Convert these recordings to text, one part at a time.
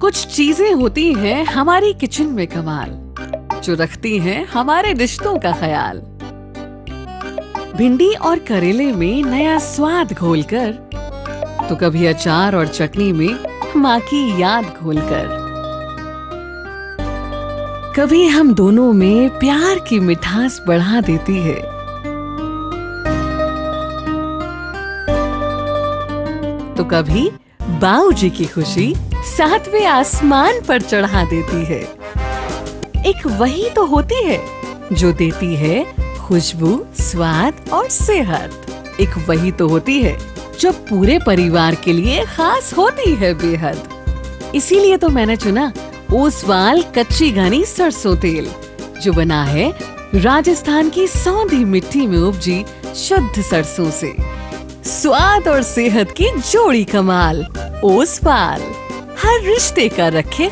कुछ चीजें होती हैं हमारी किचन में कमाल, जो रखती हैं हमारे रिश्तों का ख्याल। भिंडी और करेले में नया स्वाद घोलकर, तो कभी अचार और चटनी में माँ की याद घोलकर। कभी हम दोनों में प्यार की मिठास बढ़ा देती है, तो कभी बाऊजी की खुशी सातवें आसमान पर चढ़ा देती है। एक वही तो होती है जो देती है खुशबू, स्वाद और सेहत। एक वही तो होती है जो पूरे परिवार के लिए खास होती है बेहद। इसीलिए तो मैंने चुना ओसवाल कच्ची घनी सरसों तेल, जो बना है राजस्थान की सौंधी मिट्टी में उपजी शुद्ध सरसों से। स्वाद और सेहत की जोड़ी कमाल। ओसवाल, हर रिश्ते का रखे।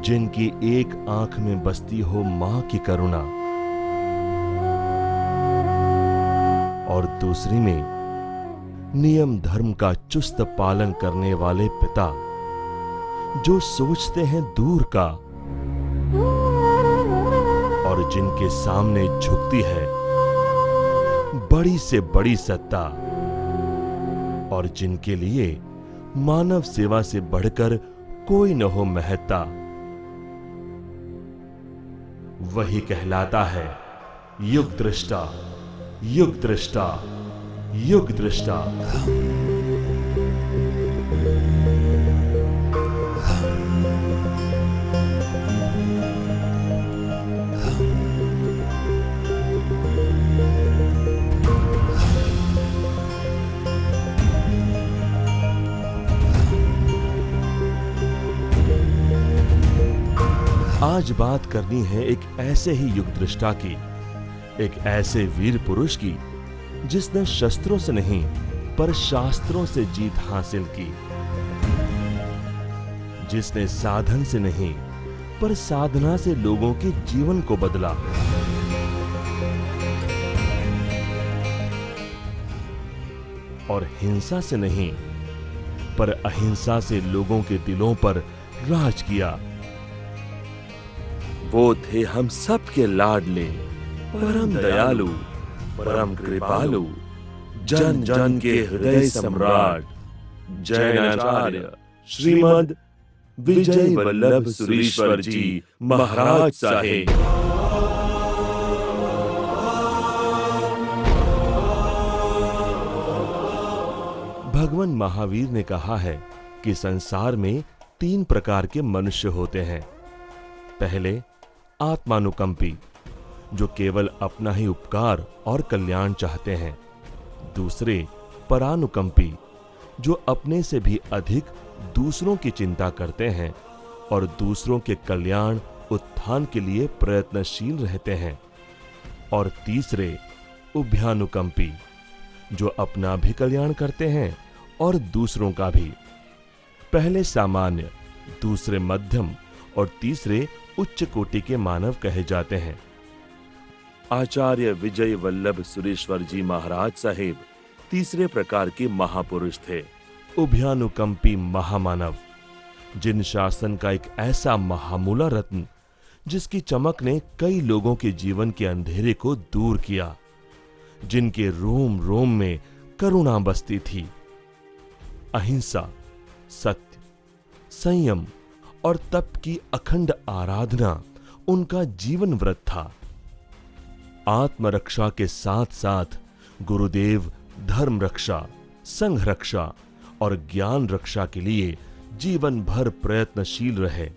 जिनकी एक आंख में बसती हो मां की करुणा और दूसरी में नियम धर्म का चुस्त पालन करने वाले पिता जो सोचते हैं दूर का और जिनके सामने झुकती है बड़ी से बड़ी सत्ता और जिनके लिए मानव सेवा से बढ़कर कोई न हो महत्ता, वही कहलाता है युग दृष्टा, युग दृष्टा, युग दृष्टा। आज बात करनी है एक ऐसे ही युग दृष्टा की, एक ऐसे वीर पुरुष की जिसने शस्त्रों से नहीं पर शास्त्रों से जीत हासिल की, जिसने साधन से नहीं पर साधना से लोगों के जीवन को बदला, और हिंसा से नहीं पर अहिंसा से लोगों के दिलों पर राज किया। वो थे हम सब के लाडले, परम दयालु, परम कृपालु, जन जन के हृदय सम्राट, जैनाचार्य श्रीमद विजय वल्लभ सुरीश्वर जी महाराज साहेब। भगवान महावीर ने कहा है कि संसार में 3 प्रकार के मनुष्य होते हैं। पहले आत्मानुकंपी, जो केवल अपना ही उपकार और कल्याण चाहते हैं। दूसरे परानुकंपी, जो अपने से भी अधिक दूसरों की चिंता करते हैं और दूसरों के कल्याण उत्थान के लिए प्रयत्नशील रहते हैं। और तीसरे उभयानुकंपी, जो अपना भी कल्याण करते हैं और दूसरों का भी। पहले सामान्य, दूसरे मध्यम और तीसरे उच्च कोटि के मानव कहे जाते हैं। आचार्य विजय वल्लभ सुरेश्वर जी महाराज साहेब तीसरे प्रकार के महापुरुष थे, उभयानुकंपी महामानव, जिन शासन का एक ऐसा महामूला रत्न जिसकी चमक ने कई लोगों के जीवन के अंधेरे को दूर किया, जिनके रोम रोम में करुणा बसती थी। अहिंसा, सत्य, संयम और तप की अखंड आराधना उनका जीवन व्रत था। आत्मरक्षा के साथ साथ गुरुदेव धर्म रक्षा, संघ रक्षा और ज्ञान रक्षा के लिए जीवन भर प्रयत्नशील रहे।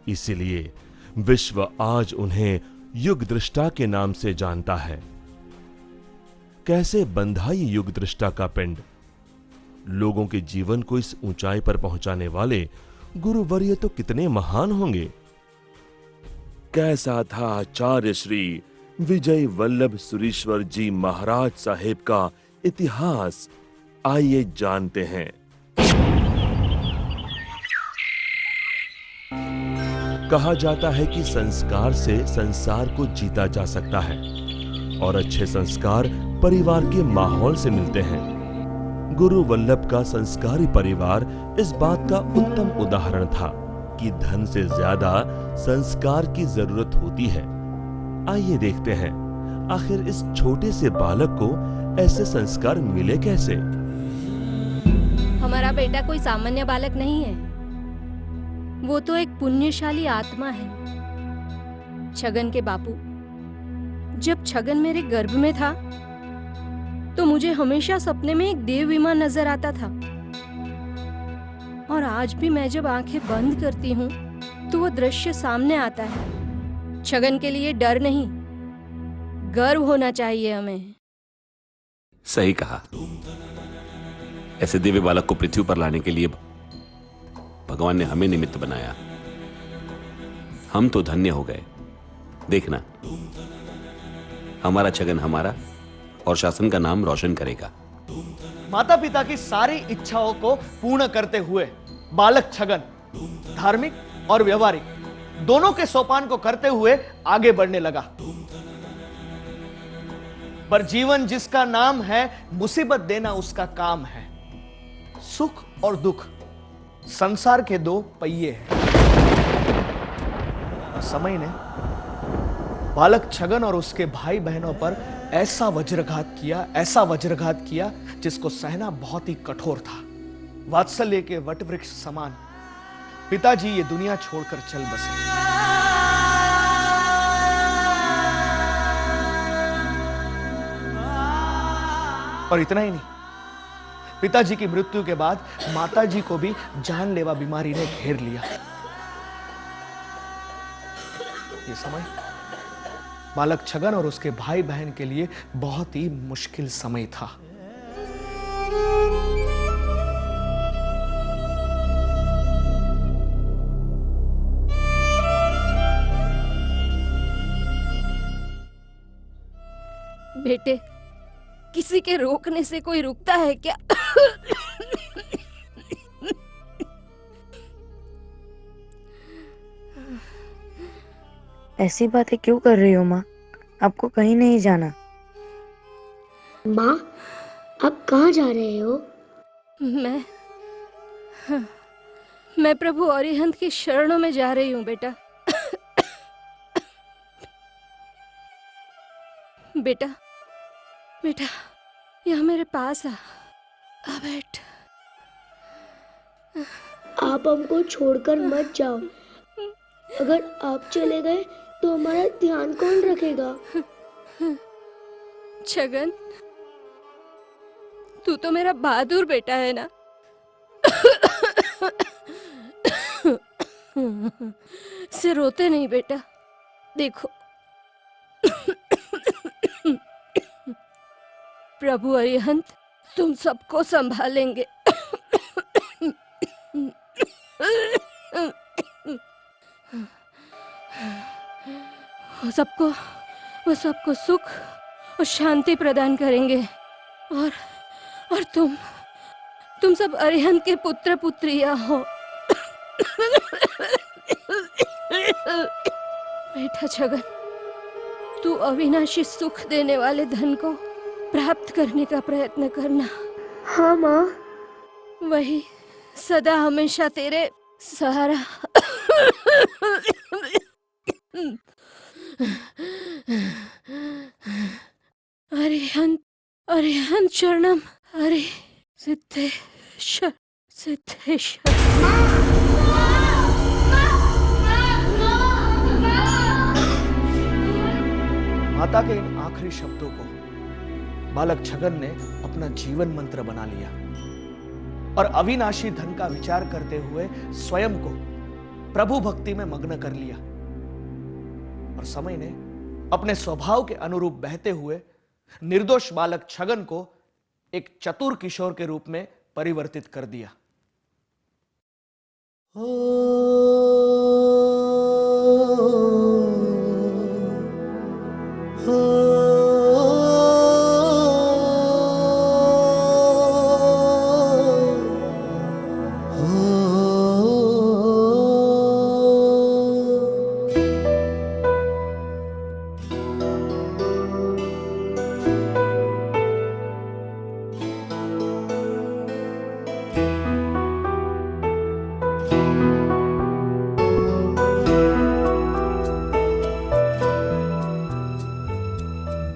इसीलिए विश्व आज उन्हें युग दृष्टा के नाम से जानता है। कैसे बंधा ये युग दृष्टा का पिंड। लोगों के जीवन को इस ऊंचाई पर पहुंचाने वाले गुरुवर्य तो कितने महान होंगे। कैसा था आचार्य श्री विजय वल्लभ सुरीश्वर जी महाराज साहेब का इतिहास, आइए जानते हैं। कहा जाता है कि संस्कार से संसार को जीता जा सकता है और अच्छे संस्कार परिवार के माहौल से मिलते हैं। गुरु वल्लभ का संस्कारी परिवार इस बात का उत्तम उदाहरण था कि धन से ज्यादा संस्कार की जरूरत होती है। आइए देखते हैं आखिर इस छोटे से बालक को ऐसे संस्कार मिले कैसे। हमारा बेटा कोई सामान्य बालक नहीं है, वो तो एक पुण्यशाली आत्मा है। छगन के बापू, जब छगन मेरे गर्भ में था तो मुझे हमेशा सपने में एक देव विमान नजर आता था, और आज भी मैं जब आंखें बंद करती हूँ तो वो दृश्य सामने आता है। छगन के लिए डर नहीं, गर्व होना चाहिए हमें। सही कहा। ऐसे दिव्य बालक को पृथ्वी पर लाने के लिए भगवान ने हमें निमित्त बनाया। हम तो धन्य हो गए। देखना, हमारा छगन हमारा और शासन का नाम रोशन करेगा। माता पिता की सारी इच्छाओं को पूर्ण करते हुए बालक छगन धार्मिक और व्यवहारिक दोनों के सोपान को करते हुए आगे बढ़ने लगा। पर जीवन जिसका नाम है, मुसीबत देना उसका काम है। सुख और दुख संसार के दो पहिए हैं। समय ने बालक छगन और उसके भाई बहनों पर ऐसा वज्रघात किया जिसको सहना बहुत ही कठोर था। वात्सल्य के वटवृक्ष समान पिताजी ये दुनिया छोड़कर चल बसे। और इतना ही नहीं, पिताजी की मृत्यु के बाद माताजी को भी जानलेवा बीमारी ने घेर लिया। ये समय बालक छगन और उसके भाई बहन के लिए बहुत ही मुश्किल समय था। बेटे, किसी के रोकने से कोई रुकता है क्या? ऐसी बातें क्यों कर रही हो माँ? आपको कहीं नहीं जाना। माँ, आप कहाँ जा रहे हो? मैं प्रभु अरिहंत की शरणों में जा रही हूँ बेटा। बेटा, यहाँ मेरे पास आ बैठ। आप हमको छोड़कर मत जाओ। अगर आप चले गए तो हमारा ध्यान कौन रखेगा? छगन, तू तो मेरा बहादुर बेटा है ना। से रोते नहीं बेटा। देखो, प्रभु अरिहंत तुम सबको संभालेंगे। वो सबको सुख और शांति प्रदान करेंगे। और तुम सब अरिहंत के पुत्र पुत्रियां हो। बेटा छगन, तू अविनाशी सुख देने वाले धन को प्राप्त करने का प्रयत्न करना। हाँ माँ। वही सदा हमेशा तेरे सहारा। अरिहंत शरणम हरि सिद्धेश्वर। माता के इन आखिरी शब्दों को बालक छगन ने अपना जीवन मंत्र बना लिया और अविनाशी धन का विचार करते हुए स्वयं को प्रभु भक्ति में मग्न कर लिया। और समय ने अपने स्वभाव के अनुरूप बहते हुए निर्दोष बालक छगन को एक चतुर किशोर के रूप में परिवर्तित कर दिया।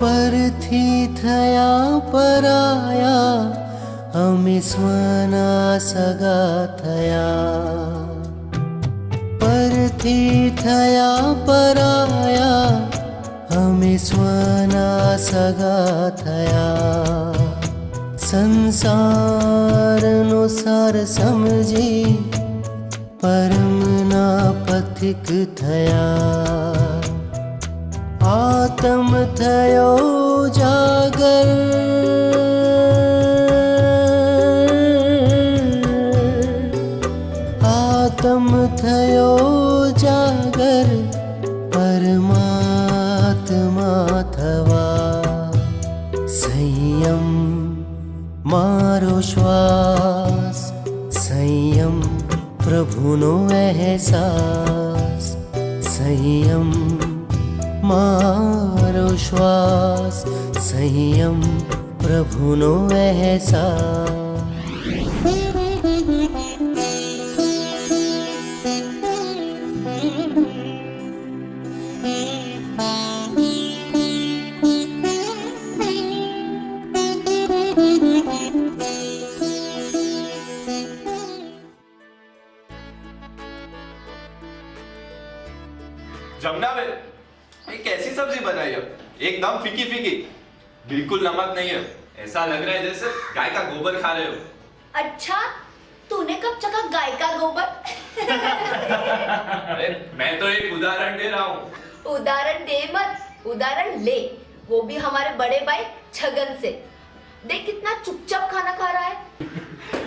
परथी थया पराया अमी स्वना सगा थया। परथी थया पराया अमी स्वना सगा थया। संसार नो सार समझी परमना पथिक थया। आत्म थयो जागर आत्म थयो जागर परमात्मा थवा। संयम मारो श्वास संयम प्रभुनो एहसास। संयम मारो श्वास संयम प्रभुनो एहसास। जमुना बे, ये कैसी सब्जी बनाई है? एकदम फीकी फीकी, बिल्कुल नमक नहीं है। ऐसा लग रहा है जैसे गाय का गोबर खा रहे हो। अच्छा, तूने कब चखा गाय का गोबर? अरे मैं तो एक उदाहरण दे रहा हूँ। उदाहरण दे मत, उदाहरण ले, वो भी हमारे बड़े भाई छगन से। देख कितना चुपचाप खाना खा रहा है।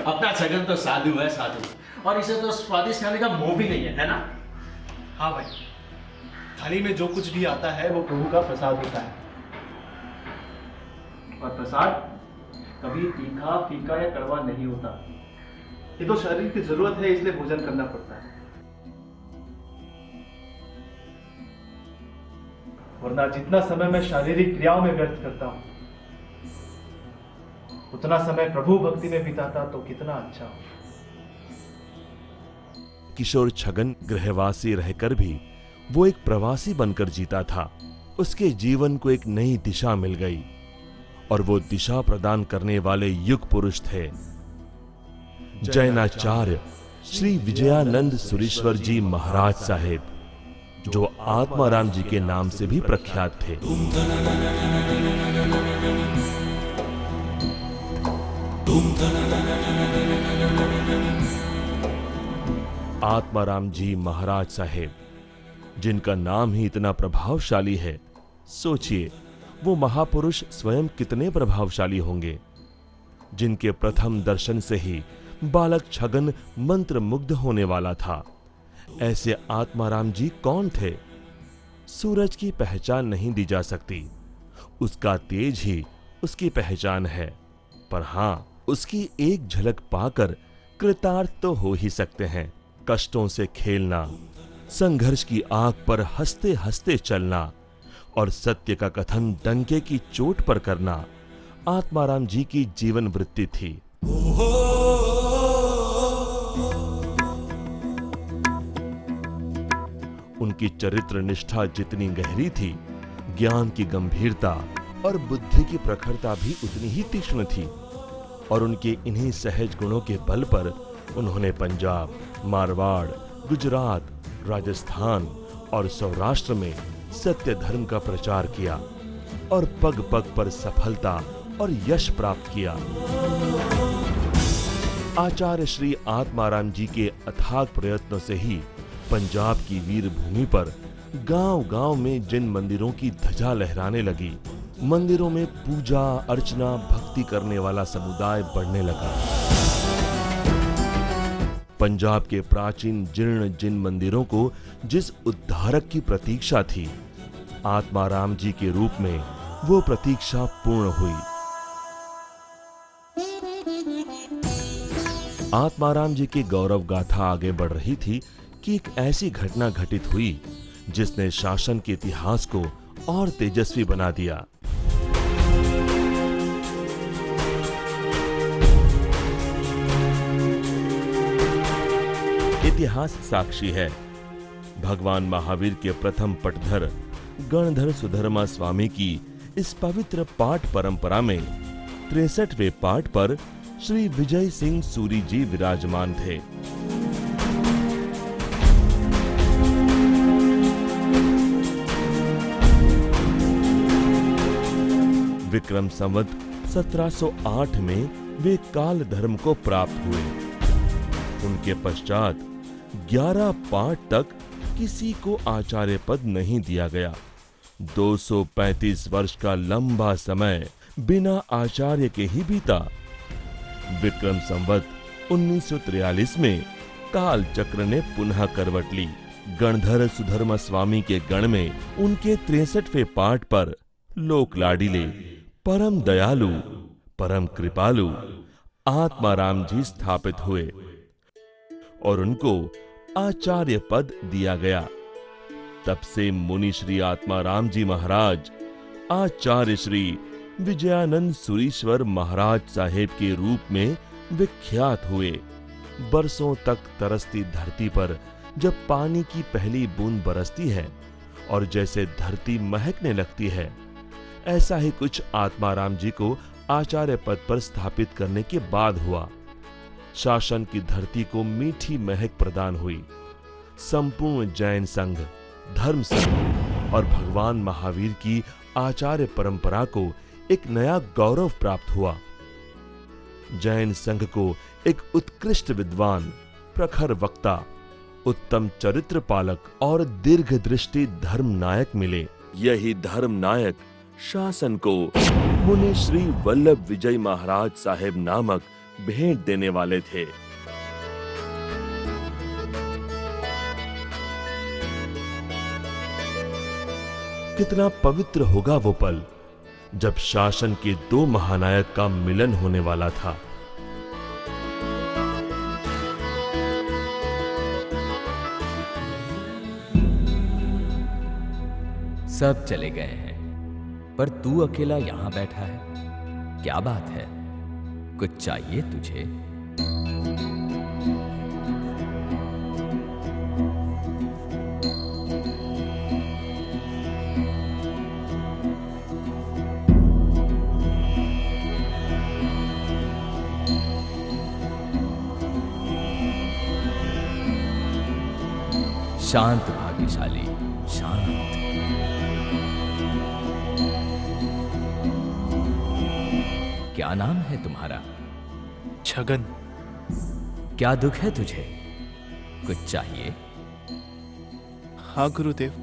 अपना छगन तो साधु है, साधु, और इसे तो स्वादिष्ट खाने का मोह भी नहीं है ना? हाँ भाई, थाली में जो कुछ भी आता है वो प्रभु का प्रसाद होता है, और प्रसाद कभी तीखा फीका या कड़वा नहीं होता। ये तो शरीर की जरूरत है, इसलिए भोजन करना पड़ता है, वरना जितना समय मैं शारीरिक क्रियाओं में व्यर्थ करता हूं उतना समय प्रभु भक्ति में बिताता तो कितना अच्छा हो। किशोर छगन गृहवासी रहकर भी वो एक प्रवासी बनकर जीता था। उसके जीवन को एक नई दिशा मिल गई, और वो दिशा प्रदान करने वाले युग पुरुष थे जैनाचार्य श्री विजयानंद सुरेश्वर जी महाराज साहेब, जो आत्माराम जी के नाम से भी प्रख्यात थे। आत्माराम जी महाराज साहेब, जिनका नाम ही इतना प्रभावशाली है, सोचिए वो महापुरुष स्वयं कितने प्रभावशाली होंगे, जिनके प्रथम दर्शन से ही बालक छगन मंत्र मुग्ध होने वाला था। ऐसे आत्माराम जी कौन थे? सूरज की पहचान नहीं दी जा सकती, उसका तेज ही उसकी पहचान है, पर हां, उसकी एक झलक पाकर कृतार्थ तो हो ही सकते हैं। कष्टों से खेलना, संघर्ष की आग पर हंसते हंसते चलना और सत्य का कथन डंके की चोट पर करना आत्माराम जी की जीवन वृत्ति थी। उनकी चरित्र निष्ठा जितनी गहरी थी, ज्ञान की गंभीरता और बुद्धि की प्रखरता भी उतनी ही तीक्ष्ण थी, और उनके इन्हीं सहज गुणों के बल पर उन्होंने पंजाब, मारवाड़, गुजरात, राजस्थान और सौराष्ट्र में सत्य धर्म का प्रचार किया और पग पग पर सफलता और यश प्राप्त किया। आचार्य श्री आत्माराम जी के अथाग प्रयत्नों से ही पंजाब की वीर भूमि पर गांव-गांव में जिन मंदिरों की ध्वजा लहराने लगी, मंदिरों में पूजा अर्चना भक्ति करने वाला समुदाय बढ़ने लगा। पंजाब के प्राचीन जीर्ण जिन मंदिरों को जिस उद्धारक की प्रतीक्षा थी, आत्माराम जी के रूप में वो प्रतीक्षा पूर्ण हुई। आत्माराम जी की गौरव गाथा आगे बढ़ रही थी कि एक ऐसी घटना घटित हुई जिसने शासन के इतिहास को और तेजस्वी बना दिया। इतिहास साक्षी है। भगवान महावीर के प्रथम पटधर गणधर सुधर्मा स्वामी की इस पवित्र पाठ परंपरा में 63वें पाठ पर श्री विजय सिंह सूरी जी विराजमान थे। विक्रम संवत 1708 में वे काल धर्म को प्राप्त हुए। उनके पश्चात 11 पाठ तक किसी को आचार्य पद नहीं दिया गया। 235 वर्ष का लंबा समय बिना आचार्य के ही बीता। विक्रम संवत 1943 में काल चक्र ने पुनः करवट ली। गणधर सुधर्मा स्वामी के गण में उनके 63वें पाठ पर लोक लाडिले, परम दयालु, परम कृपालु आत्माराम जी स्थापित हुए और उनको आचार्य पद दिया गया। तब से मुनि श्री आत्माराम जी महाराज आचार्य श्री विजयानंद सुरीश्वर महाराज साहेब के रूप में विख्यात हुए। बरसों तक तरसती धरती पर जब पानी की पहली बूंद बरसती है और जैसे धरती महकने लगती है, ऐसा ही कुछ आत्माराम जी को आचार्य पद पर स्थापित करने के बाद हुआ। शासन की धरती को मीठी महक प्रदान हुई। संपूर्ण जैन संघ, धर्म संघ और भगवान महावीर की आचार्य परंपरा को एक नया गौरव प्राप्त हुआ। जैन संघ को एक उत्कृष्ट विद्वान, प्रखर वक्ता, उत्तम चरित्र पालक और दीर्घदृष्टि धर्म नायक मिले। यही धर्म नायक शासन को मुनि श्री वल्लभ विजय महाराज साहेब नामक भेंट देने वाले थे। कितना पवित्र होगा वो पल जब शासन के दो महानायक का मिलन होने वाला था। सब चले गए हैं, पर तू अकेला यहां बैठा है, क्या बात है? कुछ चाहिए तुझे? शांत भाग्यशाली, शांत। क्या नाम है तुम्हारा? छगन। क्या दुख है तुझे? कुछ चाहिए? हाँ गुरुदेव,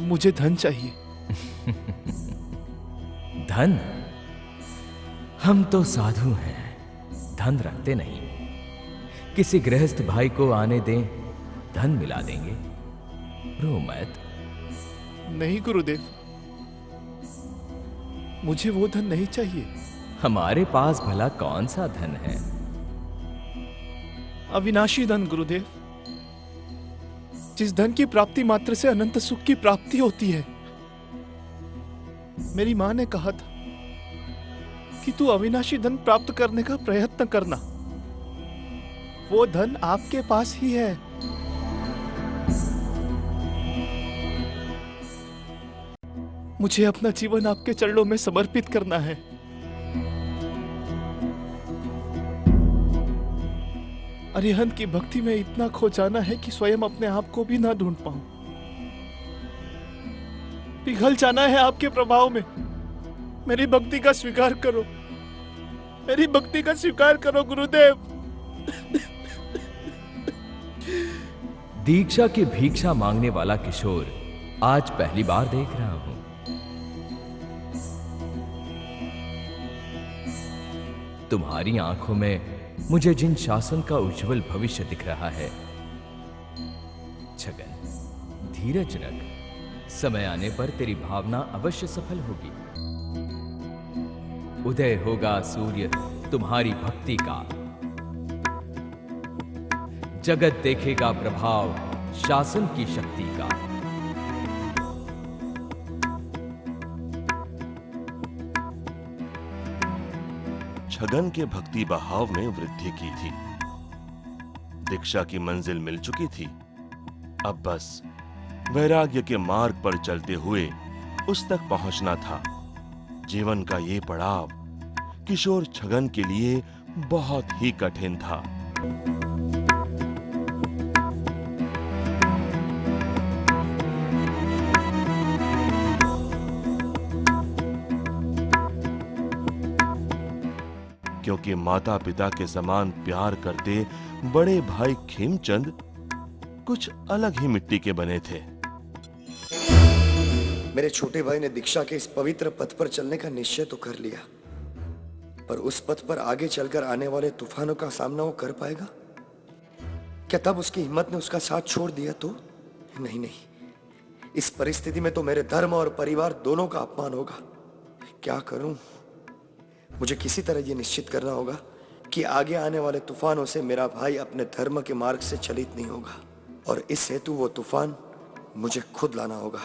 मुझे धन चाहिए। धन? हम तो साधु हैं, धन रखते नहीं। किसी गृहस्थ भाई को आने दें, धन मिला देंगे। रो मत। नहीं गुरुदेव, मुझे वो धन नहीं चाहिए। हमारे पास भला कौन सा धन है? अविनाशी धन गुरुदेव, जिस धन की प्राप्ति मात्र से अनंत सुख की प्राप्ति होती है। मेरी मां ने कहा था कि तू अविनाशी धन प्राप्त करने का प्रयत्न करना। वो धन आपके पास ही है। मुझे अपना जीवन आपके चरणों में समर्पित करना है। अरिहंत की भक्ति में इतना खो जाना है कि स्वयं अपने आप को भी ना ढूंढ पाऊं। पिघल जाना है आपके प्रभाव में। मेरी भक्ति का स्वीकार करो, मेरी भक्ति का स्वीकार करो गुरुदेव। दीक्षा की भिक्षा मांगने वाला किशोर आज पहली बार देख रहा हूं। तुम्हारी आंखों में मुझे जिन शासन का उज्जवल भविष्य दिख रहा है। छगन, धीरज रख, समय आने पर तेरी भावना अवश्य सफल होगी। उदय होगा सूर्य तुम्हारी भक्ति का, जगत देखेगा प्रभाव शासन की शक्ति का। छगन के भक्ति बहाव में वृद्धि की थी। दीक्षा की मंजिल मिल चुकी थी। अब बस वैराग्य के मार्ग पर चलते हुए उस तक पहुंचना था। जीवन का ये पड़ाव किशोर छगन के लिए बहुत ही कठिन था। क्योंकि माता पिता के समान प्यार करते बड़े भाई खेमचंद कुछ अलग ही मिट्टी के बने थे। मेरे छोटे भाई ने दीक्षा के इस पवित्र पथ पर चलने का निश्चय तो कर लिया, पर उस पथ पर आगे चलकर आने वाले तूफानों का सामना वो कर पाएगा क्या? तब उसकी हिम्मत ने उसका साथ छोड़ दिया तो? नहीं नहीं, इस परिस्थिति में तो मेरे धर्म और परिवार दोनों का अपमान होगा। क्या करूं? मुझे किसी तरह यह निश्चित करना होगा कि आगे आने वाले तूफानों से मेरा भाई अपने धर्म के मार्ग से चलित नहीं होगा। और इस हेतु वो तूफान मुझे खुद लाना होगा।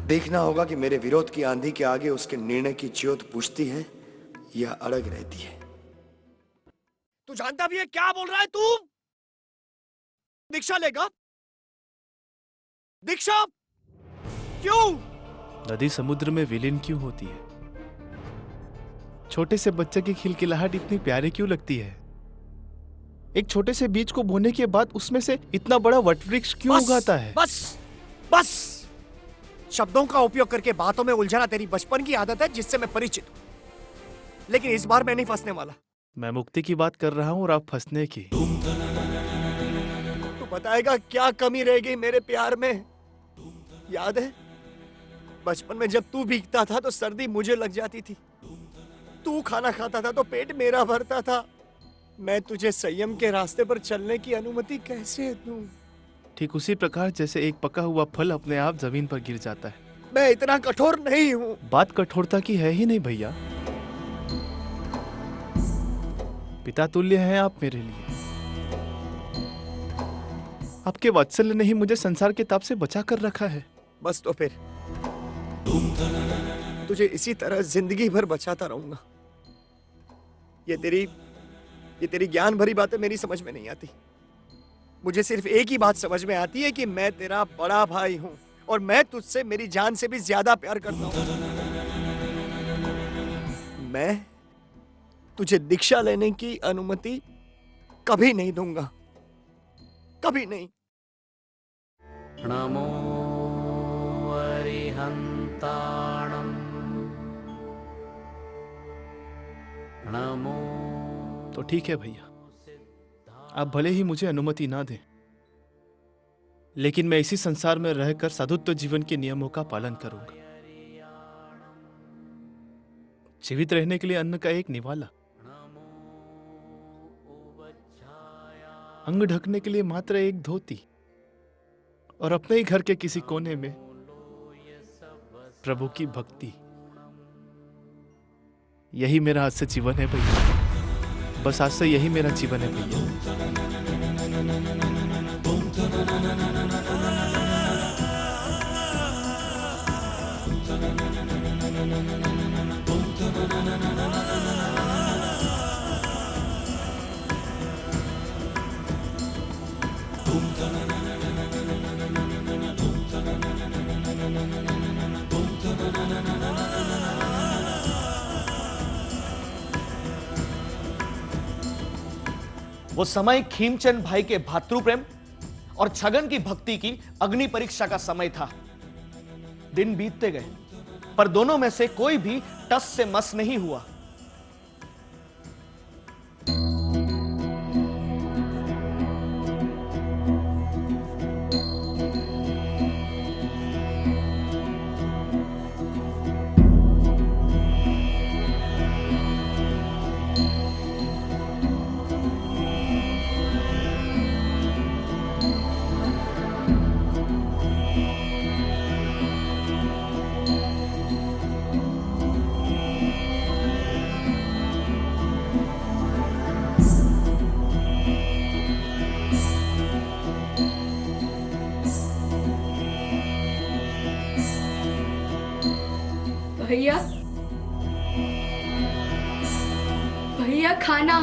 देखना होगा कि मेरे विरोध की आंधी के आगे उसके निर्णय की ज्योत बुझती है या अड़ग रहती है। तू जानता भी है क्या बोल रहा है तू? दीक्षा लेगा? दीक्षा क्यों? नदी समुद्र में विलीन क्यों होती है? छोटे से बच्चे की खिलखिलाहट इतनी प्यारी क्यों लगती है? एक छोटे से बीज को बोने के बाद उसमें से इतना बड़ा वटवृक्ष क्यों उगाता है? बस शब्दों का उपयोग करके बातों में उलझना तेरी बचपन की आदत है जिससे मैं परिचित हूं। लेकिन इस बार मैं नहीं फंसने वाला। मैं मुक्ति की बात कर रहा हूं और आप फंसने की। तू बताएगा क्या कमी रह गई मेरे प्यार में? याद है बचपन में जब तू भीगता था तो सर्दी मुझे लग जाती थी, तू खाना खाता था तो पेट मेरा भरता था। मैं तुझे संयम के रास्ते पर चलने की अनुमति कैसे दूं? ठीक उसी प्रकार जैसे एक पका हुआ फल अपने आप जमीन पर गिर जाता है। मैं इतना कठोर नहीं हूं। बात कठोरता की है ही नहीं भैया। पिता तुल्य हैं आप मेरे लिए। आपके वात्सल्य ने ही मुझे संसार के ताप से बचा कर रखा है। बस तो फिर तुझे इसी तरह जिंदगी भर बचाता रहूंगा। ये तेरी ज्ञान भरी बातें मेरी समझ में नहीं आती। मुझे सिर्फ एक ही बात समझ में आती है कि मैं तेरा बड़ा भाई हूं और मैं तुझसे मेरी जान से भी ज्यादा प्यार करता हूं। मैं तुझे दीक्षा लेने की अनुमति कभी नहीं दूंगा, कभी नहीं। नमो अरिहंताणं नमो। तो ठीक है भैया, आप भले ही मुझे अनुमति ना दें, लेकिन मैं इसी संसार में रहकर साधुत्व जीवन के नियमों का पालन करूंगा। जीवित रहने के लिए अन्न का एक निवाला, अंग ढकने के लिए मात्र एक धोती और अपने ही घर के किसी कोने में प्रभु की भक्ति। यही मेरा आज से जीवन है भैया। बस आज से यही मेरा जीवन है भैया। वो समय खीमचंद भाई के भातृ प्रेम और छगन की भक्ति की अग्नि परीक्षा का समय था। दिन बीतते गए पर दोनों में से कोई भी टस से मस नहीं हुआ। भैया, भैया खाना।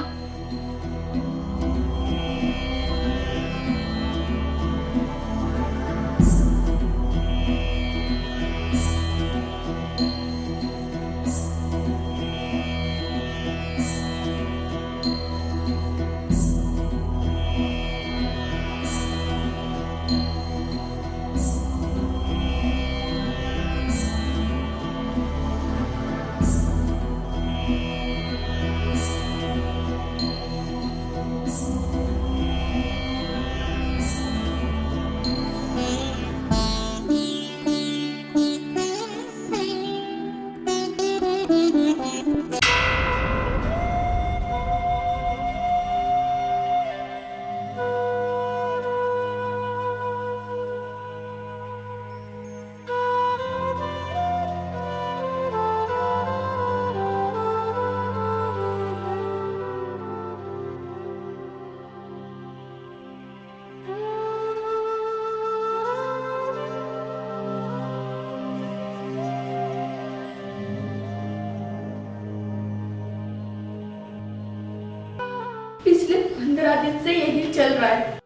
15 दिन से यही चल रहा है।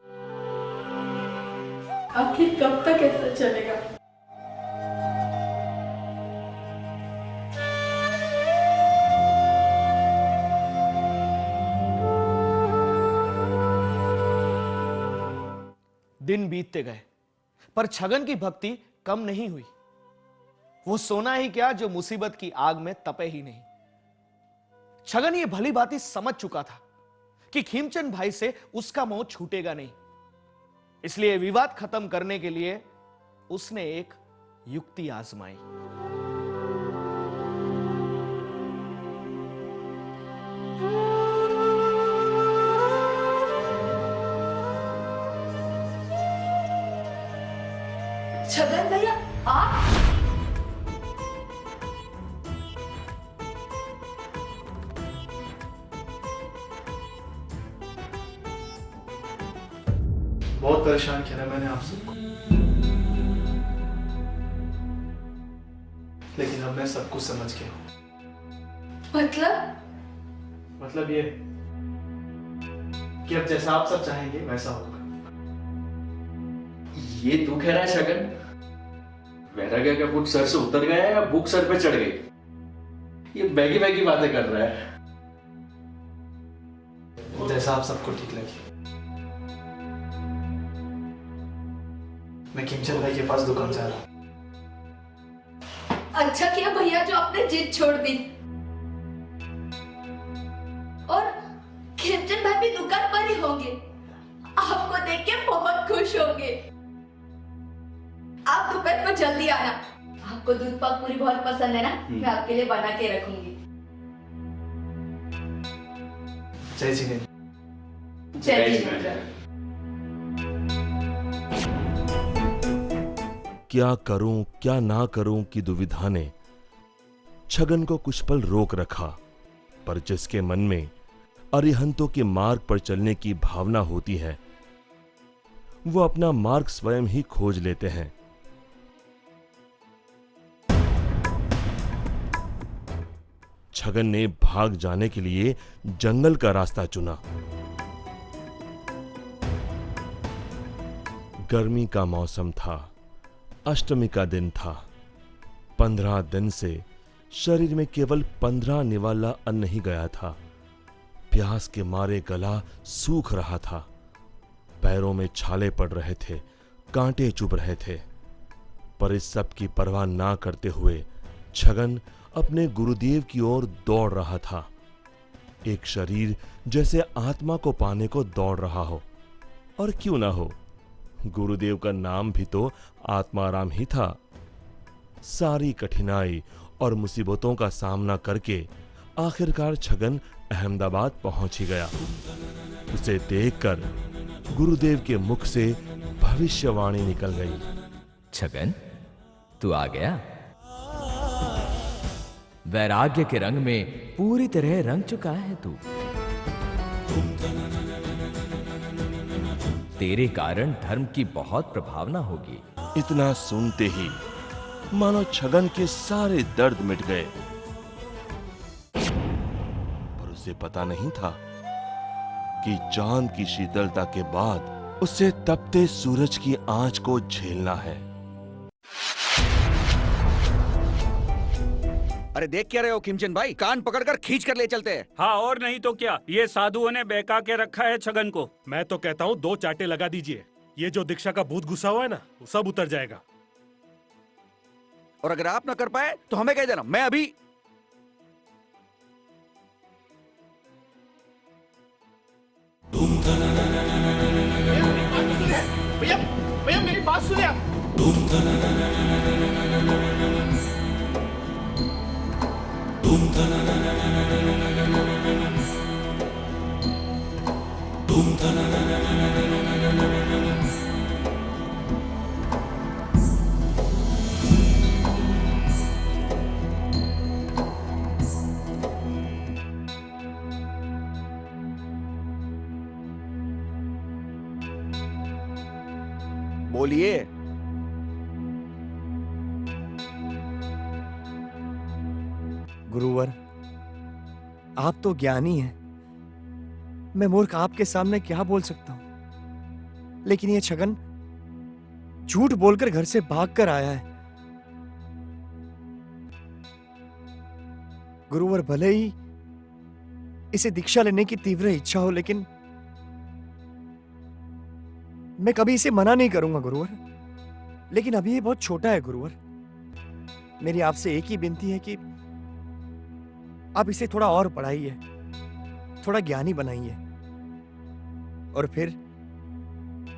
आखिर कब तक ऐसा चलेगा? दिन बीतते गए पर छगन की भक्ति कम नहीं हुई। वो सोना ही क्या जो मुसीबत की आग में तपे ही नहीं। छगन ये भली भांति समझ चुका था कि खीमचंद भाई से उसका मोह छूटेगा नहीं। इसलिए विवाद खत्म करने के लिए उसने एक युक्ति आजमाई। छगन भैया आप? बहुत परेशान किया ना मैंने आपसे, लेकिन अब मैं सब कुछ समझ गया हूं। मतलब ये कि अब जैसा आप सब चाहेंगे वैसा होगा। ये तू कह रहा है शगन? वैराग्य का बुक सर से उतर गया है या बुक सर पे चढ़ गई? ये बैगी बैगी बातें कर रहा है। जैसा आप सबको ठीक लगे। मैं खीमचंद भाई के पास दुकान जा रहा हूँ। अच्छा किया भैया जो आपने जिद छोड़ दी। और खीमचंद भाई भी दुकान पर ही होंगे। आपको देख के बहुत खुश होंगे। आप दोपहर को जल्दी आना। आपको दूध पाक पूरी बहुत पसंद है ना? मैं आपके लिए बना के रखूंगी। जय जी। जय जी। क्या करूं क्या ना करूं की दुविधा ने छगन को कुछ पल रोक रखा, पर जिसके मन में अरिहंतों के मार्ग पर चलने की भावना होती है वो अपना मार्ग स्वयं ही खोज लेते हैं। छगन ने भाग जाने के लिए जंगल का रास्ता चुना। गर्मी का मौसम था, अष्टमी का दिन था। 15 दिन से शरीर में केवल 15 निवाला अन्न ही गया था। प्यास के मारे गला सूख रहा था। पैरों में छाले पड़ रहे थे, कांटे चुभ रहे थे। पर इस सब की परवाह ना करते हुए छगन अपने गुरुदेव की ओर दौड़ रहा था। एक शरीर जैसे आत्मा को पाने को दौड़ रहा हो। और क्यों ना हो, गुरुदेव का नाम भी तो आत्माराम ही था। सारी कठिनाई और मुसीबतों का सामना करके आखिरकार छगन अहमदाबाद पहुंच ही गया। उसे देखकर गुरुदेव के मुख से भविष्यवाणी निकल गई। छगन, तू आ गया। वैराग्य के रंग में पूरी तरह रंग चुका है तू। तेरे कारण धर्म की बहुत प्रभावना होगी। इतना सुनते ही मानो छगन के सारे दर्द मिट गए। पर उसे पता नहीं था कि चांद की शीतलता के बाद उसे तपते सूरज की आंच को झेलना है। अरे देख क्या रहे हो खीमचंद भाई? कान पकड़कर खींच कर ले चलते हैं। हाँ और नहीं तो क्या, ये साधुओं ने बहका के रखा है छगन को। मैं तो कहता हूँ 2 चाटे लगा दीजिए। ये जो दीक्षा का भूत घुसा हुआ है ना, वो सब उतर जाएगा। और अगर आप ना कर पाए तो हमें कह देना, मैं अभी। भैया भैया मेरी बात सुनिए। बोलिए। गुरुवर, आप तो ज्ञानी हैं, मैं मूर्ख आपके सामने क्या बोल सकता हूं, लेकिन ये छगन झूठ बोलकर घर से भागकर आया है। गुरुवर, भले ही इसे दीक्षा लेने की तीव्र इच्छा हो, लेकिन मैं कभी इसे मना नहीं करूंगा गुरुवर। लेकिन अभी ये बहुत छोटा है गुरुवर। मेरी आपसे एक ही विनती है कि आप इसे थोड़ा और पढ़ाइए, थोड़ा ज्ञानी बनाइए, और फिर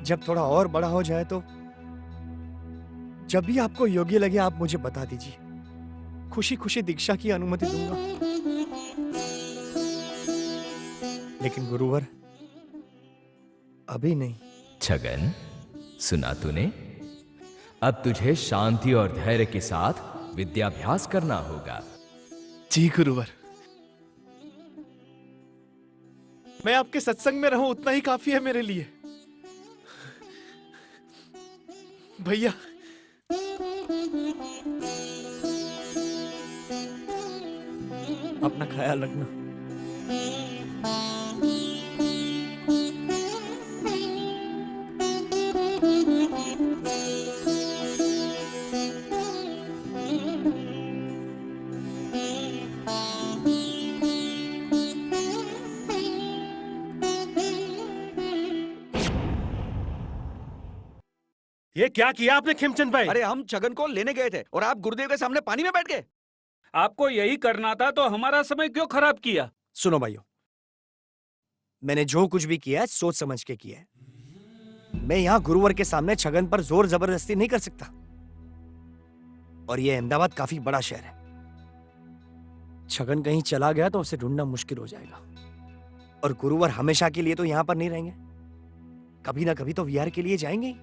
जब थोड़ा और बड़ा हो जाए तो जब भी आपको योग्य लगे आप मुझे बता दीजिए। खुशी खुशी दीक्षा की अनुमति दूंगा। लेकिन गुरुवर, अभी नहीं। छगन, सुना तूने? अब तुझे शांति और धैर्य के साथ विद्याभ्यास करना होगा। जी गुरुवर, मैं आपके सत्संग में रहूं उतना ही काफी है मेरे लिए। भैया, अपना ख्याल रखना। ये क्या किया आपने खिमचंद भाई? अरे हम छगन को लेने गए थे और आप गुरुदेव के सामने पानी में बैठ गए। आपको यही करना था तो हमारा समय क्यों खराब किया? सुनो भाइयों, मैंने जो कुछ भी किया है सोच समझ के किया है। मैं यहां गुरुवर के सामने छगन पर जोर जबरदस्ती नहीं कर सकता। और यह अहमदाबाद काफी बड़ा शहर है। छगन कहीं चला गया तो उसे ढूंढना मुश्किल हो जाएगा। और गुरुवर हमेशा के लिए तो यहां पर नहीं रहेंगे, कभी ना कभी तो विहार के लिए जाएंगे ही।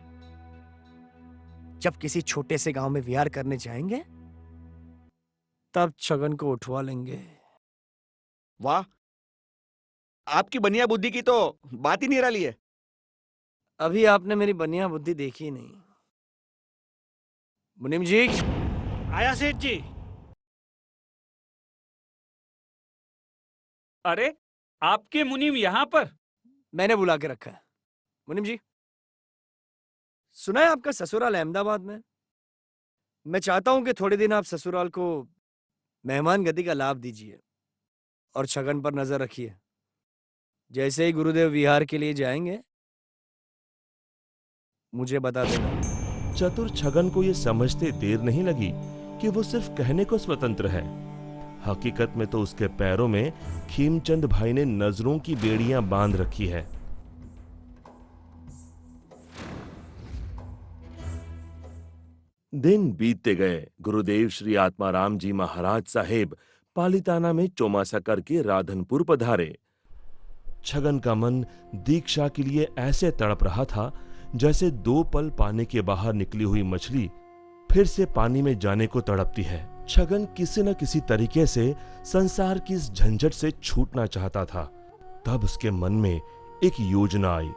जब किसी छोटे से गांव में विहार करने जाएंगे तब छगन को उठवा लेंगे। वाह, आपकी बनिया बुद्धि की तो बात ही निराली है। अभी आपने मेरी बनिया बुद्धि देखी नहीं। मुनीम जी। आया सेठ जी। अरे, आपके मुनीम यहाँ पर? मैंने बुला के रखा है। मुनीम जी, सुना है आपका ससुराल अहमदाबाद में। मैं चाहता हूं कि थोड़े दिन आप ससुराल को मेहमान गति का लाभ दीजिए और छगन पर नजर रखिए। जैसे ही गुरुदेव विहार के लिए जाएंगे मुझे बता देना। चतुर छगन को यह समझते देर नहीं लगी कि वो सिर्फ कहने को स्वतंत्र है। हकीकत में तो उसके पैरों में खीमचंद भाई ने नजरों की बेड़ियां बांध रखी है। दिन बीतते गए। गुरुदेव श्री आत्माराम जी महाराज साहेब पालिताना में चौमासा करके राधनपुर पधारे। छगन का मन दीक्षा के लिए ऐसे तड़प रहा था जैसे 2 पल पानी के बाहर निकली हुई मछली फिर से पानी में जाने को तड़पती है। छगन किसी न किसी तरीके से संसार की इस झंझट से छूटना चाहता था। तब उसके मन में एक योजना आई।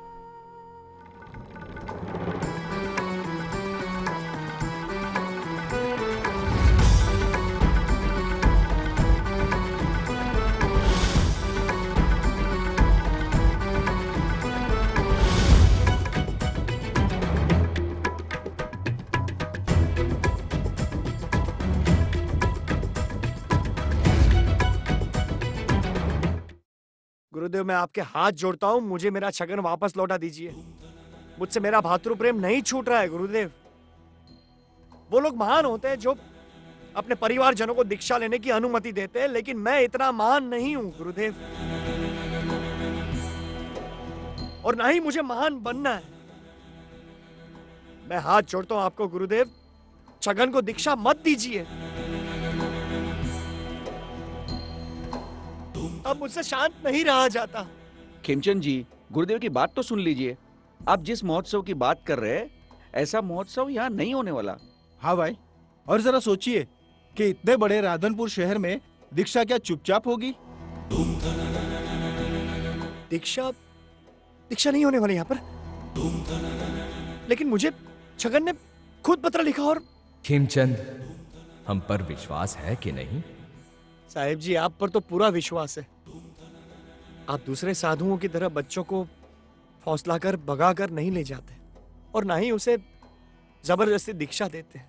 गुरुदेव, मैं आपके हाथ जोड़ता हूं, मुझे मेरा छगन वापस लौटा दीजिए। मुझसे मेरा भातृ प्रेम नहीं छूट रहा है गुरुदेव। वो लोग महान होते हैं जो अपने परिवारजनों को दीक्षा लेने की अनुमति देते हैं, लेकिन मैं इतना महान नहीं हूं गुरुदेव, और ना ही मुझे महान बनना है। मैं हाथ जोड़ता हूं आपको गुरुदेव, छगन को दीक्षा मत दीजिए। अब मुझसे शांत नहीं रहा जाता। खिमचंद जी, गुरुदेव की बात तो सुन लीजिए। आप जिस महोत्सव की बात कर रहे हैं, ऐसा महोत्सव यहाँ नहीं होने वाला। हाँ भाई, और जरा सोचिए कि इतने बड़े राधनपुर शहर में दीक्षा क्या चुपचाप होगी? दीक्षा नहीं होने वाली यहाँ पर। लेकिन मुझे छगन ने खुद पत्र लिखा। और खीमचंद, हम पर विश्वास है कि नहीं? साहिब जी, आप पर तो पूरा विश्वास है, आप दूसरे साधुओं की तरह बच्चों को फौसलाकर भगाकर नहीं ले जाते और ना ही उसे जबरदस्ती दीक्षा देते।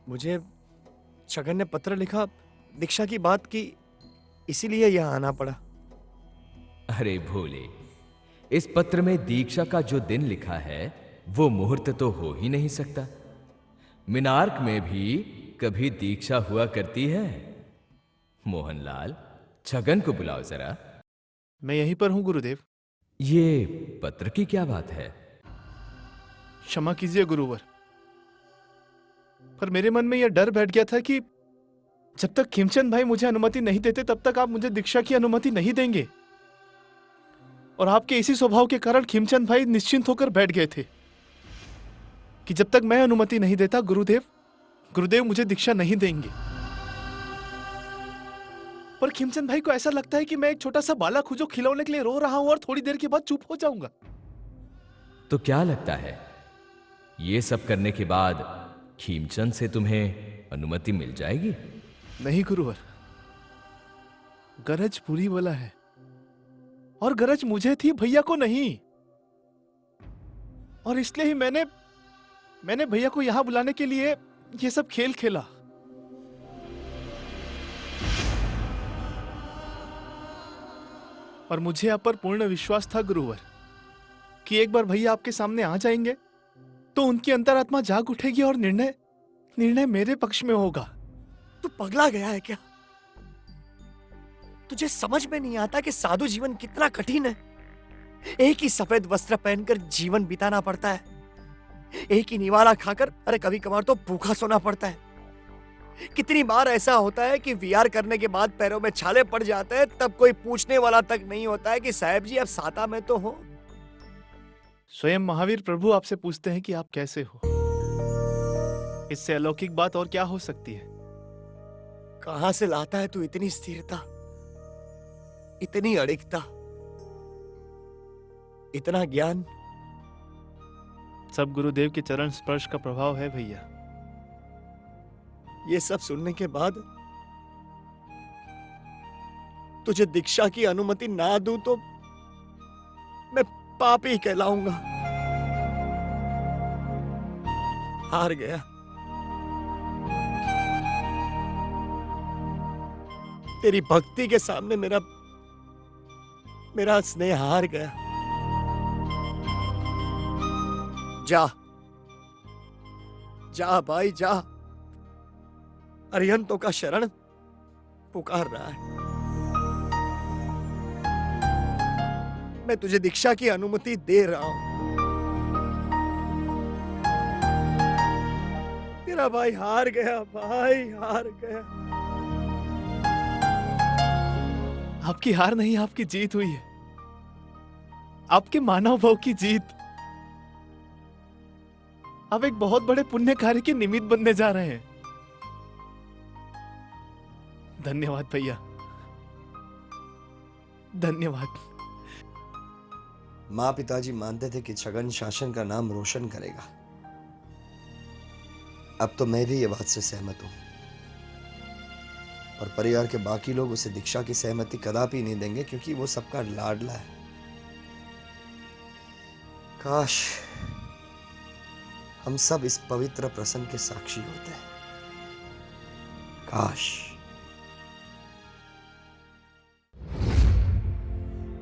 मुझे छगन ने पत्र लिखा, दीक्षा की बात की, इसीलिए यहां आना पड़ा। अरे भोले, इस पत्र में दीक्षा का जो दिन लिखा है वो मुहूर्त तो हो ही नहीं सकता। मिनार्क में भी कभी दीक्षा हुआ करती है? मोहनलाल, छगन को बुलाओ जरा। मैं यहीं पर हूं गुरुदेव। ये पत्र की क्या बात है? क्षमा कीजिए गुरुवर, पर मेरे मन में यह डर बैठ गया था कि जब तक खीमचंद भाई मुझे अनुमति नहीं देते तब तक आप मुझे दीक्षा की अनुमति नहीं देंगे। और आपके इसी स्वभाव के कारण खीमचंद भाई निश्चिंत होकर बैठ गए थे कि जब तक मैं अनुमति नहीं देता गुरुदेव मुझे दीक्षा नहीं देंगे। पर खीमचंद भाई को ऐसा लगता है कि मैं एक छोटा सा बालक हूं जो खिलौने के लिए रो रहा हूं और थोड़ी देर के बाद चुप हो जाऊंगा। तो क्या लगता है, ये सब करने के बाद खीमचंद से तुम्हें अनुमति मिल जाएगी? नहीं गुरुवर, गरज बुरी वाला है और गरज मुझे थी, भैया को नहीं। और इसलिए ही मैंने भैया को यहां बुलाने के लिए ये सब खेल खेला। और मुझे आप पर पूर्ण विश्वास था गुरुवर कि एक बार भैया आपके सामने आ जाएंगे तो उनकी अंतरात्मा जाग उठेगी और निर्णय मेरे पक्ष में होगा। तू पगला गया है क्या? तुझे समझ में नहीं आता कि साधु जीवन कितना कठिन है? एक ही सफेद वस्त्र पहनकर जीवन बिताना पड़ता है, एक ही निवाला खाकर, अरे कभी कभार तो भूखा सोना पड़ता है। कितनी बार ऐसा होता है कि विहार करने के बाद पैरों में छाले पड़ जाते हैं, तब कोई पूछने वाला तक नहीं होता है कि साहब जी आप साता में तो हो। स्वयं महावीर प्रभु आपसे पूछते हैं कि आप कैसे हो। इससे अलौकिक बात और क्या हो सकती है? कहां से लाता है तू इतनी स्थिरता, इतनी अड़िगता, इतना ज्ञान? सब गुरुदेव के चरण स्पर्श का प्रभाव है भैया। ये सब सुनने के बाद तुझे दीक्षा की अनुमति ना दूं तो मैं पापी कहलाऊंगा। हार गया। तेरी भक्ति के सामने मेरा स्नेह हार गया। जा भाई जा, अरिहंतों का शरण पुकार रहा है। मैं तुझे दीक्षा की अनुमति दे रहा हूं। तेरा भाई हार गया, भाई हार गया। आपकी हार नहीं, आपकी जीत हुई है, आपके मानव भाव की जीत। आप एक बहुत बड़े पुण्य कार्य के निमित्त बनने जा रहे हैं। धन्यवाद भैया, धन्यवाद। माँ पिताजी मानते थे कि छगन शासन का नाम रोशन करेगा। अब तो मैं भी ये बात से सहमत हूं, और परिवार के बाकी लोग उसे दीक्षा की सहमति कदापि नहीं देंगे, क्योंकि वो सबका लाडला है। काश हम सब इस पवित्र प्रसंग के साक्षी होते हैं। काश।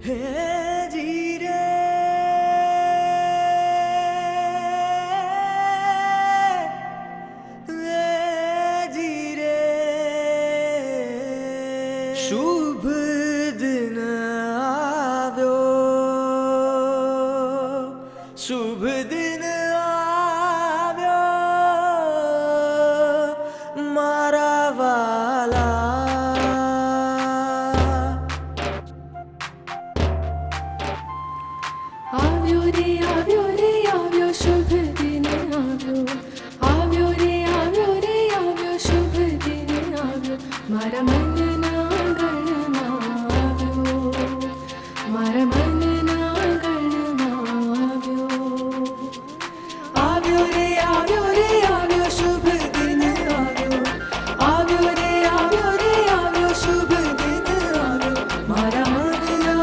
हे जी रे जी रे, शुभ दिन आव्यो, शुभ दिन आव्यो मारा वाला। आव्यो रे आव्यो शुभ दिन आव्यो, आव्यो रे आव्यो शुभ दिन आव्यो, मारा मन ना गण ना आव्यो, मारा मन ना गण ना आव्यो। आव्यो रे आव्यो शुभ दिन आव्यो, आव्यो रे आव्यो शुभ दिन आव्यो, मारा मन ना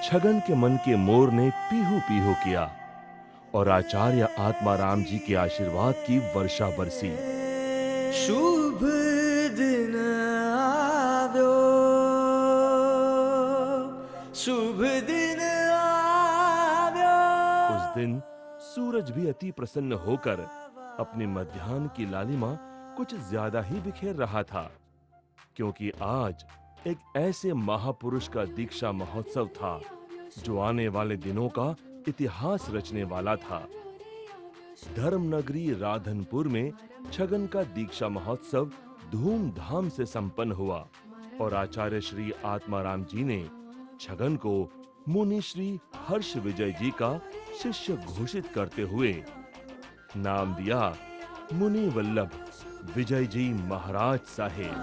छगन के मन के मोर ने पीहू पीहू किया और आचार्य आत्माराम जी के आशीर्वाद की वर्षा बरसी। शुभ दिन आव्यो, शुभ दिन आव्यो। उस दिन सूरज भी अति प्रसन्न होकर अपने मध्याह्न की लालिमा कुछ ज्यादा ही बिखेर रहा था, क्योंकि आज एक ऐसे महापुरुष का दीक्षा महोत्सव था जो आने वाले दिनों का इतिहास रचने वाला था। धर्मनगरी राधनपुर में छगन का दीक्षा महोत्सव धूमधाम से संपन्न हुआ और आचार्य श्री आत्माराम जी ने छगन को मुनि श्री हर्ष विजय जी का शिष्य घोषित करते हुए नाम दिया मुनि वल्लभ विजय जी महाराज साहेब।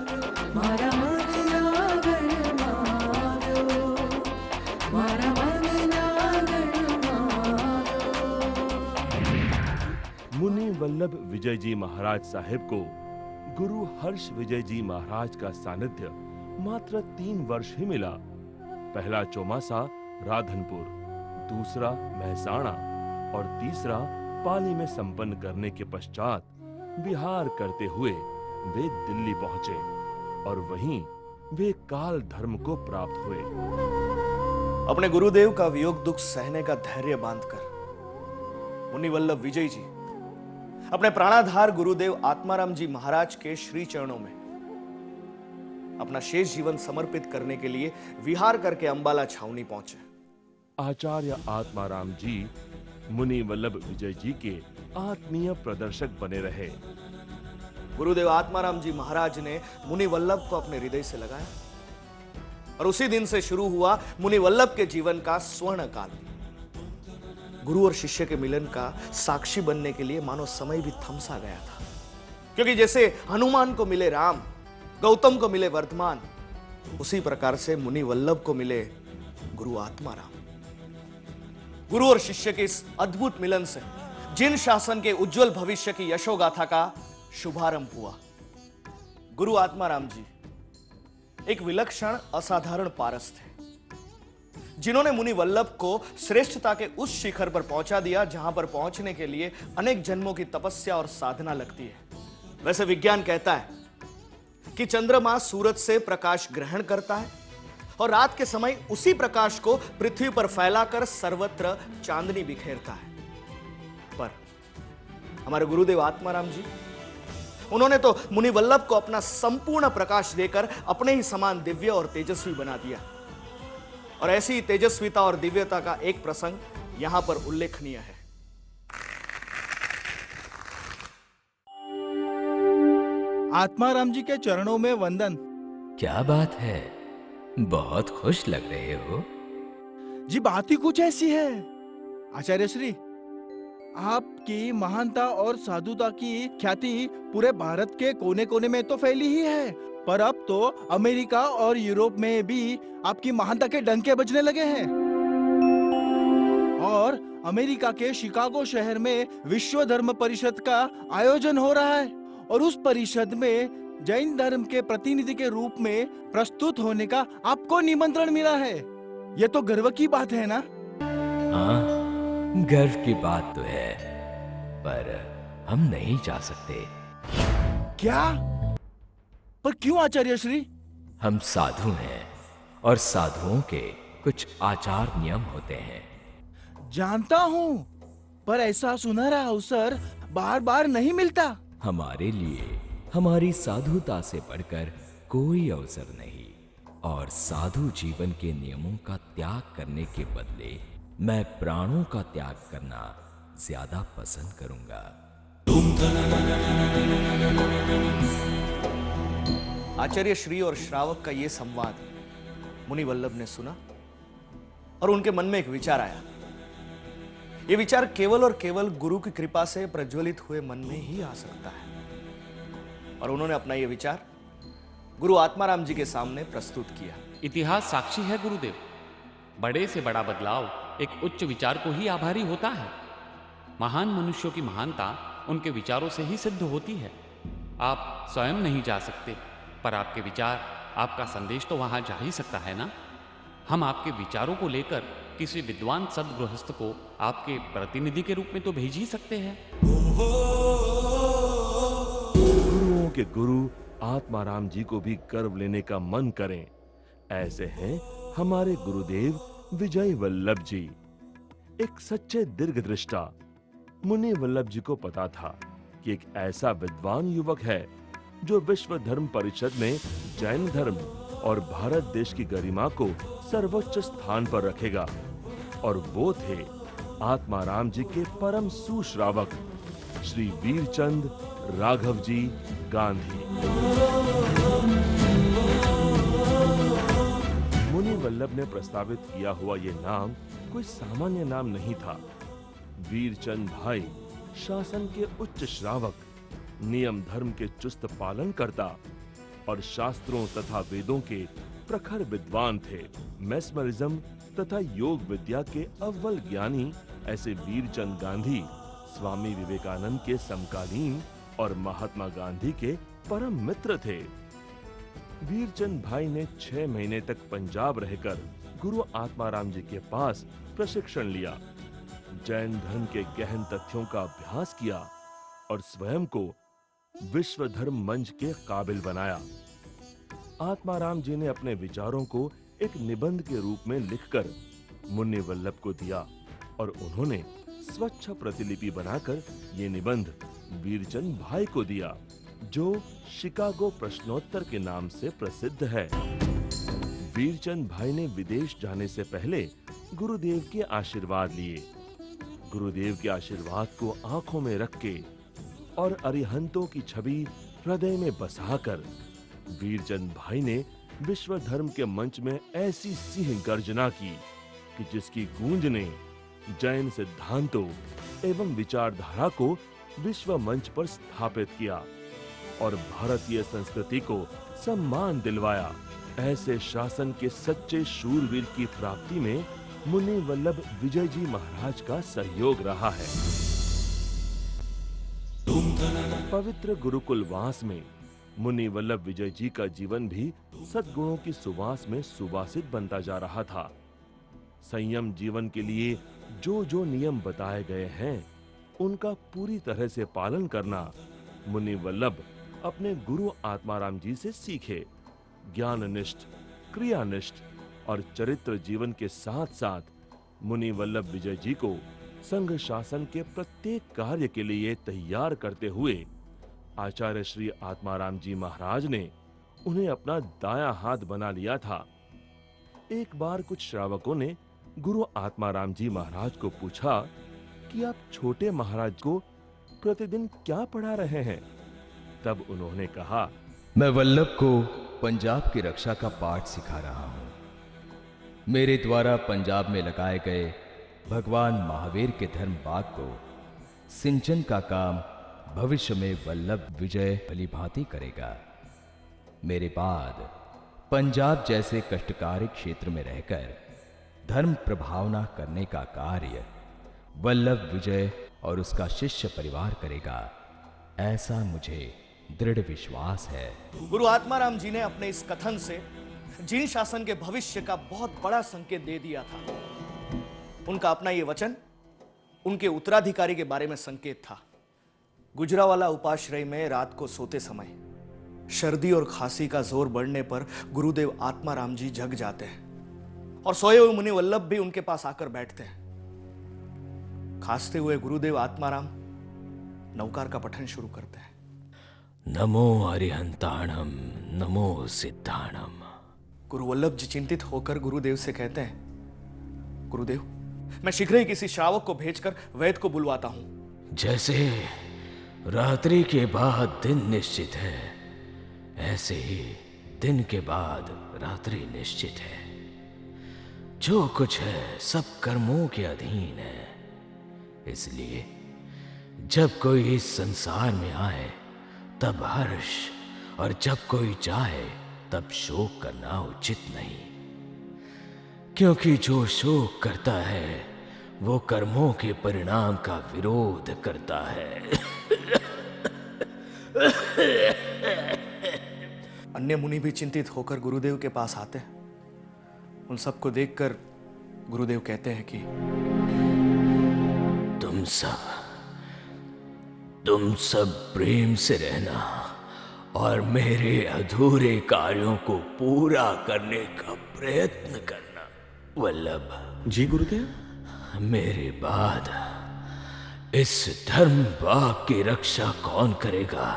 मुनि वल्लभ विजय जी महाराज साहेब को गुरु हर्ष विजय जी महाराज का सानिध्य मात्र 3 वर्ष ही मिला। पहला चौमासा राधनपुर, दूसरा महसाणा और तीसरा पाली में संपन्न करने के पश्चात विहार करते हुए वे दिल्ली पहुंचे और वहीं वे काल धर्म को प्राप्त हुए। अपने गुरुदेव का वियोग दुख सहने का धैर्य बांधकर मुनि वल्लभ विजय जी अपने प्राणाधार गुरुदेव आत्माराम जी महाराज के श्री चरणों में अपना शेष जीवन समर्पित करने के लिए विहार करके अंबाला छावनी पहुंचे। आचार्य आत्माराम जी मुनि वल्लभ विजय जी के आत्मीय प्रदर्शक बने रहे। गुरुदेव आत्माराम जी महाराज ने मुनि वल्लभ को अपने हृदय से लगाया और उसी दिन से शुरू हुआ मुनि वल्लभ के जीवन का स्वर्ण काल। गुरु और शिष्य के मिलन का साक्षी बनने के लिए मानो समय भी थमसा गया था, क्योंकि जैसे हनुमान को मिले राम, गौतम को मिले वर्धमान, उसी प्रकार से मुनि वल्लभ को मिले गुरु आत्माराम। गुरु और शिष्य के इस अद्भुत मिलन से जिन शासन के उज्जवल भविष्य की यशोगाथा का शुभारंभ हुआ। गुरु आत्माराम जी एक विलक्षण असाधारण पारस थे, जिन्होंने मुनि वल्लभ को श्रेष्ठता के उस शिखर पर पहुंचा दिया जहां पर पहुंचने के लिए अनेक जन्मों की तपस्या और साधना लगती है। वैसे विज्ञान कहता है कि चंद्रमा सूरज से प्रकाश ग्रहण करता है और रात के समय उसी प्रकाश को पृथ्वी पर फैलाकर सर्वत्र चांदनी बिखेरता है। पर हमारे गुरुदेव आत्माराम जी, उन्होंने तो मुनि वल्लभ को अपना संपूर्ण प्रकाश देकर अपने ही समान दिव्य और तेजस्वी बना दिया। और ऐसी तेजस्विता और दिव्यता का एक प्रसंग यहां पर उल्लेखनीय है। आत्माराम जी के चरणों में वंदन। क्या बात है, बहुत खुश लग रहे हो। जी बात ही कुछ ऐसी है आचार्य श्री, आपकी महानता और साधुता की ख्याति पूरे भारत के कोने कोने में तो फैली ही है, पर अब तो अमेरिका और यूरोप में भी आपकी महानता के डंके बजने लगे हैं। और अमेरिका के शिकागो शहर में विश्व धर्म परिषद का आयोजन हो रहा है और उस परिषद में जैन धर्म के प्रतिनिधि के रूप में प्रस्तुत होने का आपको निमंत्रण मिला है। यह तो गर्व की बात है ना? हाँ, गर्व की बात तो है, पर हम नहीं जा सकते। क्या? पर क्यों आचार्य श्री? हम साधु हैं और साधुओं के कुछ आचार नियम होते हैं। जानता हूँ, पर ऐसा सुनहरा अवसर बार बार नहीं मिलता। हमारे लिए हमारी साधुता से बढ़कर कोई अवसर नहीं, और साधु जीवन के नियमों का त्याग करने के बदले मैं प्राणों का त्याग करना ज्यादा पसंद करूंगा। आचार्य श्री और श्रावक का यह संवाद मुनि वल्लभ ने सुना और उनके मन में एक विचार आया। यह विचार केवल और केवल गुरु की कृपा से प्रज्वलित हुए मन में ही आ सकता है, और उन्होंने अपना यह विचार गुरु आत्माराम जी के सामने प्रस्तुत किया। इतिहास साक्षी है गुरुदेव, बड़े से बड़ा बदलाव एक उच्च विचार को ही आभारी होता है। महान मनुष्यों की महानता उनके विचारों से ही सिद्ध होती है। आप स्वयं नहीं जा सकते, पर आपके विचार, आपका संदेश तो वहां जा ही सकता है ना? हम आपके विचारों को लेकर किसी विद्वान सद्गृहस्थ को आपके प्रतिनिधि के रूप में तो भेज ही सकते हैं। गुरुओं के गुरु आत्माराम जी को भी गर्व लेने का मन करें, ऐसे हैं हमारे गुरुदेव विजय वल्लभ जी। एक सच्चे दीर्घदृष्टा। मुनि वल्लभ जी को पता था कि एक ऐसा विद्वान युवक है जो विश्व धर्म परिषद में जैन धर्म और भारत देश की गरिमा को सर्वोच्च स्थान पर रखेगा, और वो थे आत्माराम जी के परम सुश्रावक श्री वीरचंद राघव जी गांधी। मुनि वल्लभ ने प्रस्तावित किया हुआ ये नाम कोई सामान्य नाम नहीं था। वीरचंद भाई शासन के उच्च श्रावक, नियम धर्म के चुस्त पालन करता और शास्त्रों तथा वेदों के प्रखर विद्वान थे। मेस्मरिज्म तथा योग विद्या के अव्वल ज्ञानी ऐसे वीरचंद गांधी स्वामी विवेकानंद के समकालीन और महात्मा गांधी के परम मित्र थे। वीरचंद भाई ने 6 महीने तक पंजाब रहकर गुरु आत्माराम जी के पास प्रशिक्षण लिया, जैन धर्म के गहन तथ्यों का अभ्यास किया और स्वयं को विश्व धर्म मंच के काबिल बनाया। आत्माराम जी ने अपने विचारों को एक निबंध के रूप में लिखकर मुनि वल्लभ को दिया और उन्होंने स्वच्छ प्रतिलिपि बनाकर ये निबंध वीरचंद भाई को दिया, जो शिकागो प्रश्नोत्तर के नाम से प्रसिद्ध है। वीरचंद भाई ने विदेश जाने से पहले गुरुदेव के आशीर्वाद लिए। गुरुदेव के आशीर्वाद को आंखों में रख के और अरिहंतों की छवि हृदय में बसाकर वीरचंद भाई ने विश्व धर्म के मंच में ऐसी सिंह गर्जना की कि जिसकी गूंज ने जैन सिद्धांतों एवं विचारधारा को विश्व मंच पर स्थापित किया और भारतीय संस्कृति को सम्मान दिलवाया। ऐसे शासन के सच्चे शूरवीर की प्राप्ति में मुनि वल्लभ विजय जी महाराज का सहयोग रहा है। पवित्र गुरुकुलवास में मुनि वल्लभ विजय जी का जीवन भी सद्गुणों की सुवास में सुवासित बनता जा रहा था। संयम जीवन के लिए जो जो नियम बताए गए हैं उनका पूरी तरह से पालन करना मुनि वल्लभ अपने गुरु आत्माराम जी से सीखे। ज्ञाननिष्ठ, क्रियानिष्ठ और चरित्र जीवन के साथ साथ मुनि वल्लभ विजय जी को संघ शासन के प्रत्येक कार्य के लिए तैयार करते हुए आचार्य श्री आत्माराम जी महाराज ने उन्हें अपना दायां हाथ बना लिया था। एक बार कुछ श्रावकों ने गुरु आत्माराम जी महाराज को पूछा कि आप छोटे महाराज को प्रतिदिन क्या पढ़ा रहे हैं? तब उन्होंने कहा, मैं वल्लभ को पंजाब की रक्षा का पाठ सिखा रहा हूं। मेरे द्वारा पंजाब में लगाए गए भगवान महावीर के धर्म बाग को सिंचन का काम भविष्य में वल्लभ विजय भलीभांति करेगा। मेरे बाद पंजाब जैसे कष्टकारी क्षेत्र में रहकर धर्म प्रभावना करने का कार्य वल्लभ विजय और उसका शिष्य परिवार करेगा, ऐसा मुझे दृढ़ विश्वास है। गुरु आत्माराम जी ने अपने इस कथन से जीन शासन के भविष्य का बहुत बड़ा संकेत दे दिया था। उनका अपना ये वचन उनके उत्तराधिकारी के बारे में संकेत था। गुजरावाला उपाश्रय में रात को सोते समय सर्दी और खांसी का जोर बढ़ने पर गुरुदेव आत्माराम जी जग जाते हैं और सोए हुए मुनि वल्लभ भी उनके पास आकर बैठते हैं। खांसते हुए गुरुदेव आत्माराम नवकार का पठन शुरू करते हैं। नमो अरिहंताणम नमो सिद्धाणम। गुरु वल्लभ जी चिंतित होकर गुरुदेव से कहते हैं, गुरुदेव, मैं शीघ्र ही किसी श्रावक को भेजकर वैद्य को बुलवाता हूं। जैसे रात्रि के बाद दिन निश्चित है, ऐसे ही दिन के बाद रात्रि निश्चित है। जो कुछ है सब कर्मों के अधीन है। इसलिए जब कोई इस संसार में आए तब हर्ष, और जब कोई जाए तब शोक करना उचित नहीं, क्योंकि जो शोक करता है वो कर्मों के परिणाम का विरोध करता है। अन्य मुनि भी चिंतित होकर गुरुदेव के पास आते हैं। उन सबको देखकर गुरुदेव कहते हैं कि तुम सब प्रेम से रहना और मेरे अधूरे कार्यों को पूरा करने का प्रयत्न करना। वल्लभ जी गुरुदेव। मेरे बाद इस धर्म बाग की रक्षा कौन करेगा?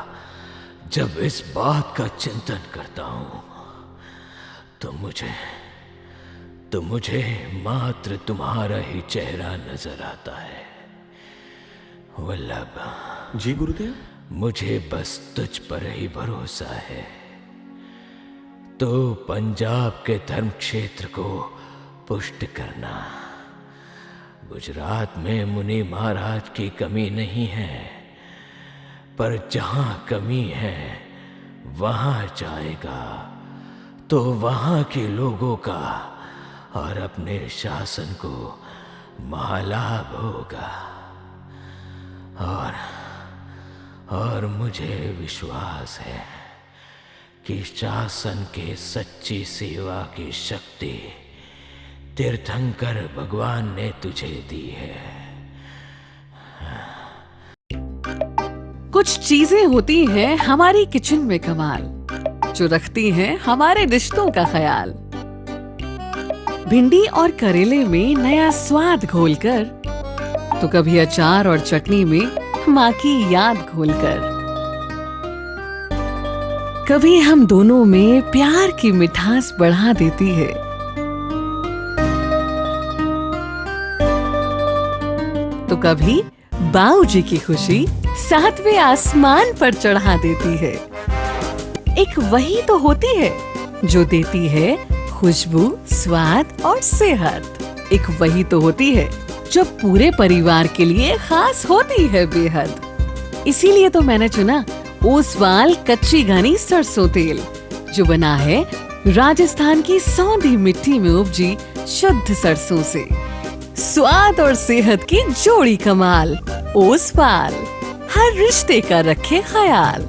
जब इस बात का चिंतन करता हूं तो मुझे मात्र तुम्हारा ही चेहरा नजर आता है। वल्लभ जी गुरुदेव। मुझे बस तुझ पर ही भरोसा है। तो पंजाब के धर्म क्षेत्र को पुष्ट करना। गुजरात में मुनि महाराज की कमी नहीं है, पर जहां कमी है वहां जाएगा तो वहां के लोगों का और अपने शासन को महालाभ होगा। और मुझे विश्वास है कि शासन के सच्ची सेवा की शक्ति तीर्थंकर भगवान ने तुझे दी है। कुछ चीजें होती हैं हमारी किचन में कमाल, जो रखती हैं हमारे रिश्तों का ख्याल। भिंडी और करेले में नया स्वाद घोलकर, तो कभी अचार और चटनी में माँ की याद घोलकर। कभी हम दोनों में प्यार की मिठास बढ़ा देती है, तो कभी बाऊजी की खुशी 7वें आसमान पर चढ़ा देती है। एक वही तो होती है जो देती है खुशबू, स्वाद और सेहत। एक वही तो होती है जो पूरे परिवार के लिए खास होती है बेहद। इसीलिए तो मैंने चुना ओसवाल कच्ची घनी सरसों तेल, जो बना है राजस्थान की सौंधी मिट्टी में उपजी शुद्ध सरसों से। स्वाद और सेहत की जोड़ी कमाल। ओसवाल, हर रिश्ते का रखे ख्याल।